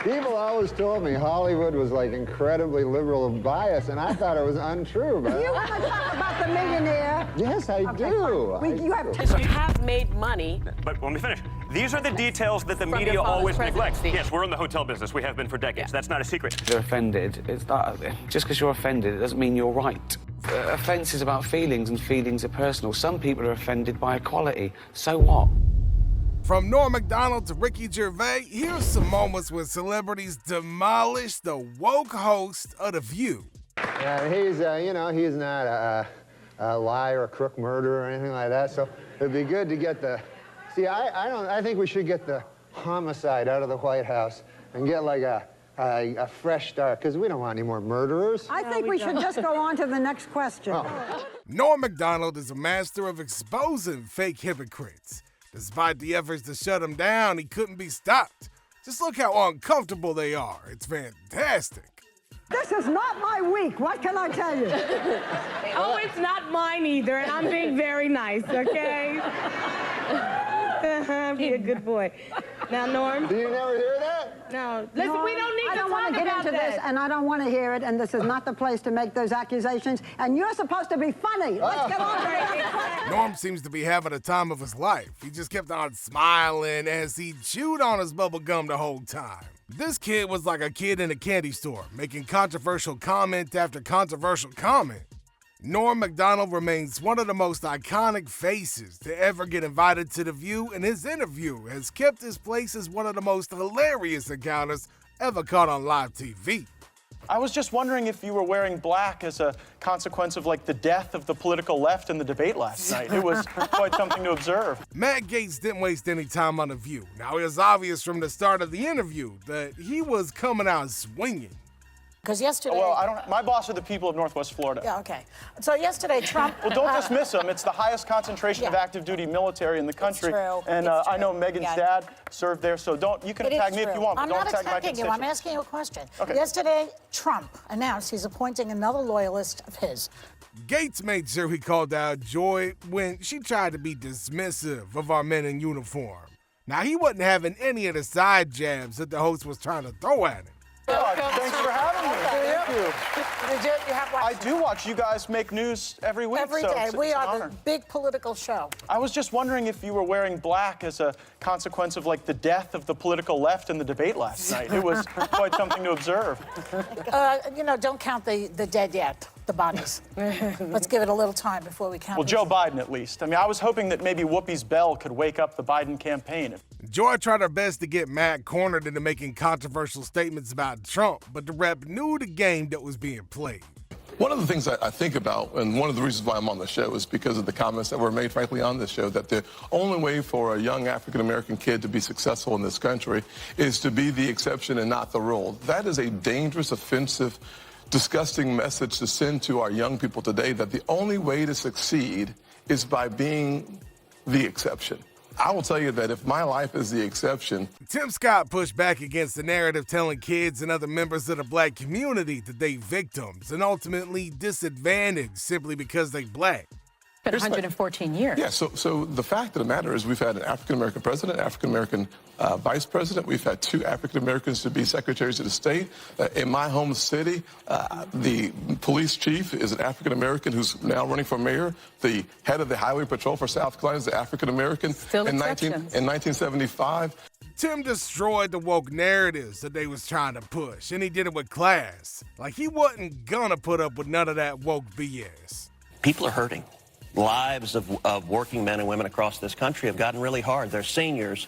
People always told me Hollywood was like incredibly liberal and biased, and I thought it was untrue. But You want to talk about the millionaire? yes, I do. You have made money. But let me finish. These are the details that the From media your father's always neglects. presidency. Yes, we're in the hotel business. We have been for decades. That's not a secret. They're offended. It's that, just because you're offended, it doesn't mean you're right. Offence is about feelings, and feelings are personal. Some people are offended by equality. So what? From Norm Macdonald to Ricky Gervais, here's some moments when celebrities demolish the woke host of The View. Yeah, he's, he's not a liar, a crook, murderer, or anything like that. So it'd be good to get the. See, I think we should get the homicide out of the White House and get like a fresh start, because we don't want any more murderers. I think we should just go on to the next question. Oh. Norm Macdonald is a master of exposing fake hypocrites. Despite the efforts to shut him down, he couldn't be stopped. Just look how uncomfortable they are. It's fantastic. This is not my week. What can I tell you? Oh, it's not mine either, and I'm being very nice, okay? Be a good boy. Now, Norm? Do you never hear that? No. Listen, No, we don't need I to don't want talk to get about into this, that. and I don't want to hear it, and this is not the place to make those accusations, and you're supposed to be funny. Let's get on to the next question. Norm seems to be having the time of his life. He just kept on smiling as he chewed on his bubble gum the whole time. This kid was like a kid in a candy store, making controversial comment after controversial comment. Norm Macdonald remains one of the most iconic faces to ever get invited to The View, and his interview has kept his place as one of the most hilarious encounters ever caught on live TV. I was just wondering if you were wearing black as a consequence of, like, the death of the political left in the debate last night. It was quite something to observe. Matt Gaetz didn't waste any time on The View. Now, it was obvious from the start of the interview that he was coming out swinging. Because yesterday... Well, my boss are the people of Northwest Florida. Yeah, okay. So yesterday, Trump... Well, don't dismiss them. It's the highest concentration of active duty military in the country. It's true. And It's I know true. Megan's Yeah. dad served there, so you can It attack is me if true. you want, but I'm don't not attack my attacking you. I'm constituents. asking you a question. Okay. Yesterday, Trump announced he's appointing another loyalist of his. Gaetz made sure he called out Joy when she tried to be dismissive of our men in uniform. Now, he wasn't having any of the side jabs that the host was trying to throw at him. Thanks for having me. Thank you. You have watched I do watch you guys make news every week. every so day. it's We an are honor. the big political show. I was just wondering if you were wearing black as a consequence of, like, the death of the political left in the debate last night. It was quite something to observe. Don't count the dead yet, the bodies. Let's give it a little time before we count. Well, Joe Biden, at least. I mean, I was hoping that maybe Whoopi's bell could wake up the Biden campaign. Joy tried her best to get Matt cornered into making controversial statements about Trump, but the rep knew the game that was being played. One of the things I think about, and one of the reasons why I'm on the show, is because of the comments that were made, frankly, on this show, that the only way for a young African-American kid to be successful in this country is to be the exception and not the rule. That is a dangerous, offensive, disgusting message to send to our young people today, that the only way to succeed is by being the exception. I will tell you that if my life is the exception... Tim Scott pushed back against the narrative telling kids and other members of the black community that they victims and ultimately disadvantaged simply because they black. Been 114 years. Yeah, so the fact of the matter is we've had an African-American president, African-American vice president. We've had 2 African-Americans to be secretaries of the state. In my home city, the police chief is an African-American who's now running for mayor. The head of the highway patrol for South Carolina is an African-American. Still exceptions. In 1975. Tim destroyed the woke narratives that they was trying to push, and he did it with class. Like, he wasn't gonna put up with none of that woke BS. People are hurting. Lives of working men and women across this country have gotten really hard. There's seniors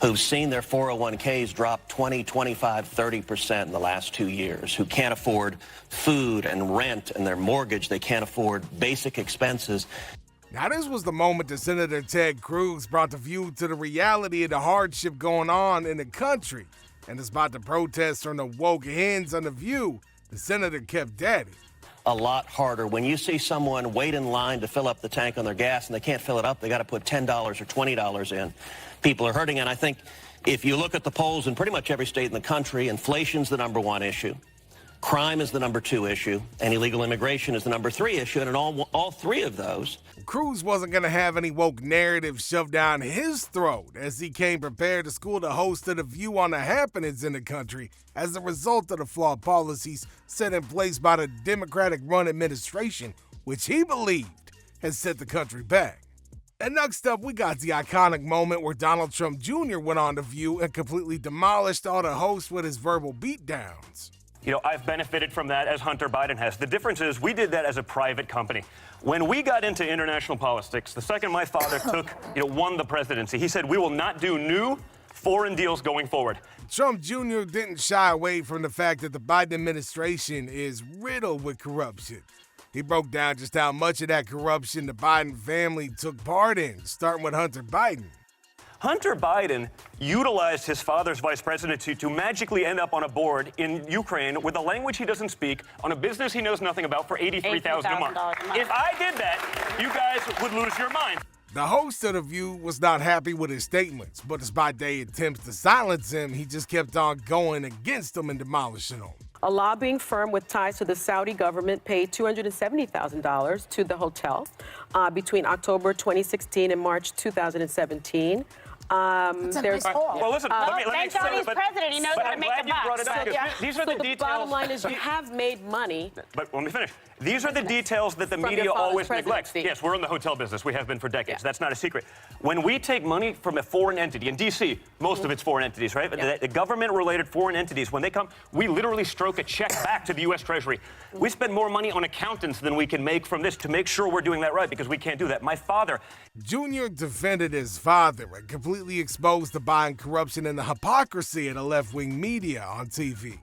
who've seen their 401ks drop 20, 25, 30% in the last 2 years, who can't afford food and rent and their mortgage. They can't afford basic expenses. Now, this was the moment that Senator Ted Cruz brought The View to the reality of the hardship going on in the country. And despite the protests from the woke hens on The View, the senator kept at it. A lot harder. When you see someone wait in line to fill up the tank on their gas and they can't fill it up, they got to put $10 or $20 in. People are hurting, and I think if you look at the polls in pretty much every state in the country, inflation's the #1 issue. Crime is the #2 issue, and illegal immigration is the #3 issue, and in all three of those, Cruz wasn't going to have any woke narrative shoved down his throat as he came prepared to school the host of The View on the happenings in the country as a result of the flawed policies set in place by the Democratic-run administration, which he believed has set the country back. And next up, we got the iconic moment where Donald Trump Jr. went on The View and completely demolished all the hosts with his verbal beatdowns. You know, I've benefited from that as Hunter Biden has. The difference is we did that as a private company. When we got into international politics, the second my father won the presidency, he said, we will not do new foreign deals going forward. Trump Jr. didn't shy away from the fact that the Biden administration is riddled with corruption. He broke down just how much of that corruption the Biden family took part in, starting with Hunter Biden. Hunter Biden utilized his father's vice presidency to magically end up on a board in Ukraine with a language he doesn't speak on a business he knows nothing about for $83,000 a month. If I did that, you guys would lose your mind. The host of The View was not happy with his statements, but despite their attempts to silence him, he just kept on going against them and demolishing them. A lobbying firm with ties to the Saudi government paid $270,000 to the hotel between October 2016 and March 2017. Well, listen, let me thank God he's president. He knows how to make a buck. These are the details. The bottom line is you have made money. But let me finish. These are the details that the media always neglects. Yes, we're in the hotel business. We have been for decades. That's not a secret. When we take money from a foreign entity, in D.C., most of it's foreign entities, right? The government-related foreign entities, when they come, we literally stroke a check back to the U.S. Treasury. We spend more money on accountants than we can make from this to make sure we're doing that right, because we can't do that. My father... Junior defended his father and completely exposed the Biden corruption and the hypocrisy of the left-wing media on TV.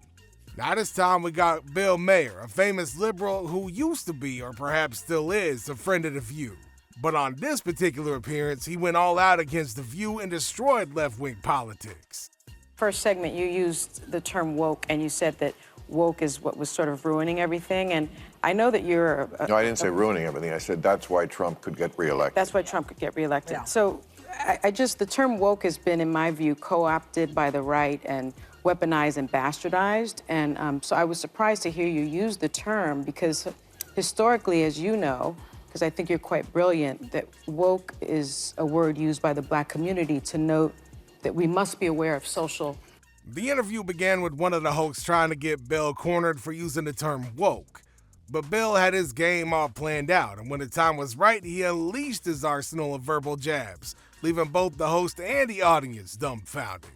Now this time we got Bill Behr, a famous liberal who used to be, or perhaps still is, a friend of The View. But on this particular appearance, he went all out against The View and destroyed left-wing politics. First segment, you used the term woke, and you said that woke is what was sort of ruining everything. And I know that you're... No, I didn't say ruining everything. I said that's why Trump could get reelected. That's why Trump could get reelected. Yeah. So the term woke has been, in my view, co-opted by the right and weaponized and bastardized. And so I was surprised to hear you use the term because historically, as you know, because I think you're quite brilliant, that woke is a word used by the black community to note that we must be aware of social... The interview began with one of the hosts trying to get Bill cornered for using the term woke. But Bill had his game all planned out, and when the time was right, he unleashed his arsenal of verbal jabs, leaving both the host and the audience dumbfounded.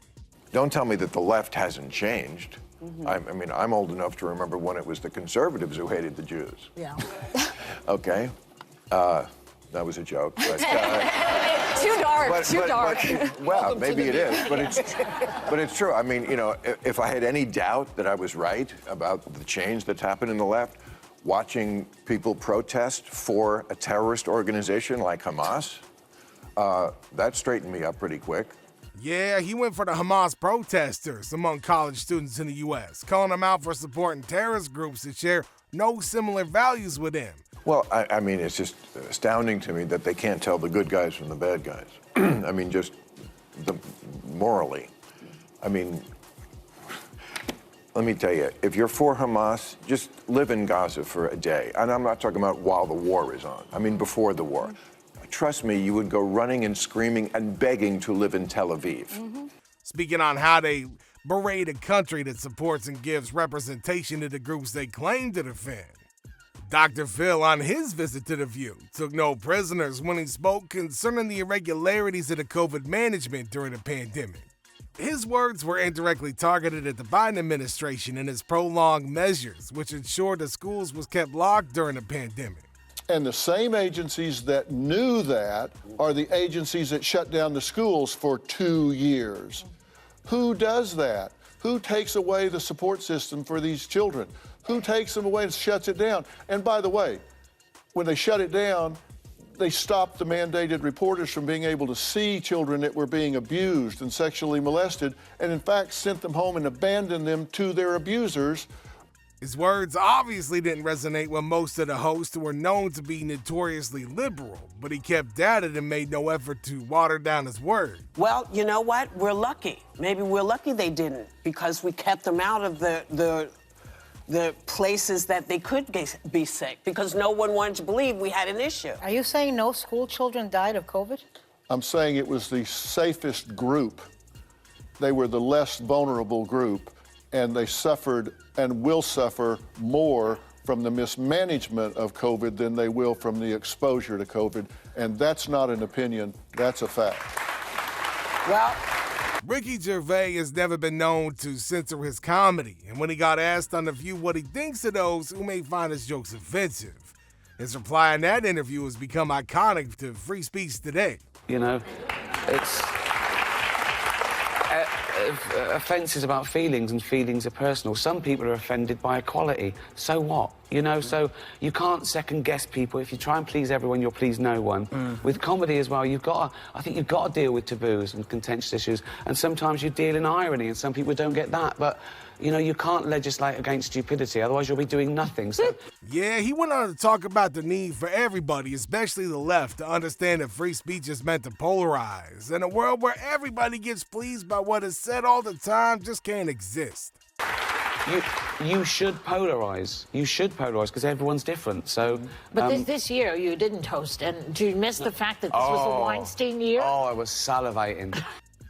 Don't tell me that the left hasn't changed. I mean, I'm old enough to remember when it was the conservatives who hated the Jews. Yeah. Okay. That was a joke. But, Too dark. Well, maybe it is, but it's true. I mean, you know, if I had any doubt that I was right about the change that's happened in the left, watching people protest for a terrorist organization like Hamas, that straightened me up pretty quick. Yeah, he went for the Hamas protesters among college students in the U.S., calling them out for supporting terrorist groups that share no similar values with him. Well, I mean, it's just astounding to me that they can't tell the good guys from the bad guys. I mean, just morally. I mean, let me tell you, if you're for Hamas, just live in Gaza for a day. And I'm not talking about while the war is on. I mean, before the war. Trust me, you would go running and screaming and begging to live in Tel Aviv. Speaking on how they berate a country that supports and gives representation to the groups they claim to defend. Dr. Phil, on his visit to The View, took no prisoners when he spoke concerning the irregularities of the COVID management during the pandemic. His words were indirectly targeted at the Biden administration and its prolonged measures, which ensured the schools was kept locked during the pandemic. And the same agencies that knew that are the agencies that shut down the schools for 2 years. Who does that? Who takes away the support system for these children? Who takes them away and shuts it down? And by the way, when they shut it down, they stopped the mandated reporters from being able to see children that were being abused and sexually molested, and in fact sent them home and abandoned them to their abusers. His words obviously didn't resonate with most of the hosts who were known to be notoriously liberal, but he kept at it and made no effort to water down his word. Well, you know what? We're lucky. Maybe we're lucky they didn't, because we kept them out of the the places that they could be sick because no one wanted to believe we had an issue. Are you saying no school children died of COVID? I'm saying it was the safest group. They were the less vulnerable group, and they suffered and will suffer more from the mismanagement of COVID than they will from the exposure to COVID. And that's not an opinion, that's a fact. Well, Ricky Gervais has never been known to censor his comedy, and when he got asked on The View what he thinks of those who may find his jokes offensive, his reply in that interview has become iconic to free speech today. You know, it's... offence is about feelings, and feelings are personal. Some people are offended by equality. So what? You know, so you can't second-guess people. If you try and please everyone, you'll please no one. With comedy as well, I think you've got to deal with taboos and contentious issues, and sometimes you deal in irony, and some people don't get that. But, you know, you can't legislate against stupidity, otherwise you'll be doing nothing. So. Yeah, he went on to talk about the need for everybody, especially the left, to understand that free speech is meant to polarize. And a world where everybody gets pleased by what is said all the time just can't exist. You should polarize. You should polarize because everyone's different. So, But this year you didn't host, and do you miss the fact that this was the Weinstein year? Oh, I was salivating.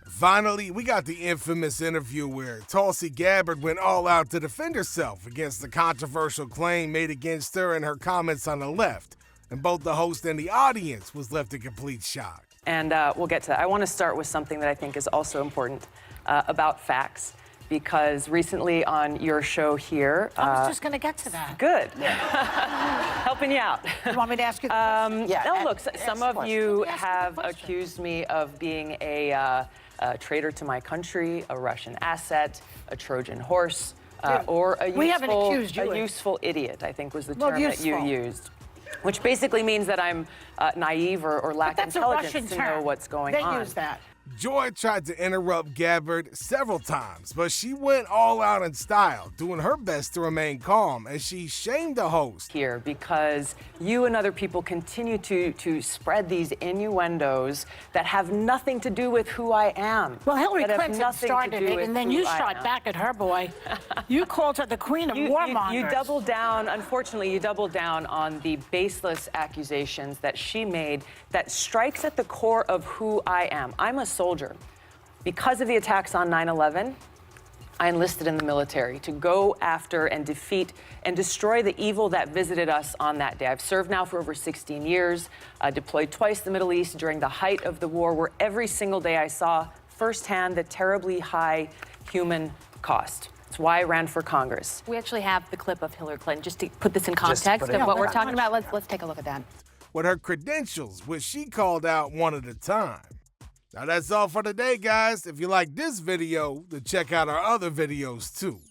Finally, we got the infamous interview where Tulsi Gabbard went all out to defend herself against the controversial claim made against her and her comments on the left. And both the host and the audience was left in complete shock. And we'll get to that. I want to start with something that I think is also important about facts. Because recently on your show here... I was just going to get to that. Good. Helping you out. You want me to ask you the question? No, look, some of you have accused me of being a traitor to my country, a Russian asset, a Trojan horse, or a useful idiot, I think was the term that you used. Which basically means that I'm naive or lack intelligence to know what's going on. They use that. Joy tried to interrupt Gabbard several times, but she went all out in style, doing her best to remain calm, and she shamed the host. Here, because you and other people continue to spread these innuendos that have nothing to do with who I am. Well, Hillary Clinton started it, and then you shot back at her, boy. You called her the queen of warmongers. You doubled down, unfortunately, you doubled down on the baseless accusations that she made that strikes at the core of who I am. I'm a soldier. Because of the attacks on 9/11, I enlisted in the military to go after and defeat and destroy the evil that visited us on that day. I've served now for over 16 years, deployed twice to the Middle East during the height of the war, where every single day I saw firsthand the terribly high human cost. That's why I ran for Congress. We actually have the clip of Hillary Clinton, just to put this in context of what we're talking about. Let's take a look at that. With her credentials, which she called out one at a time. Now that's all for today, guys. If you like this video, then check out our other videos too.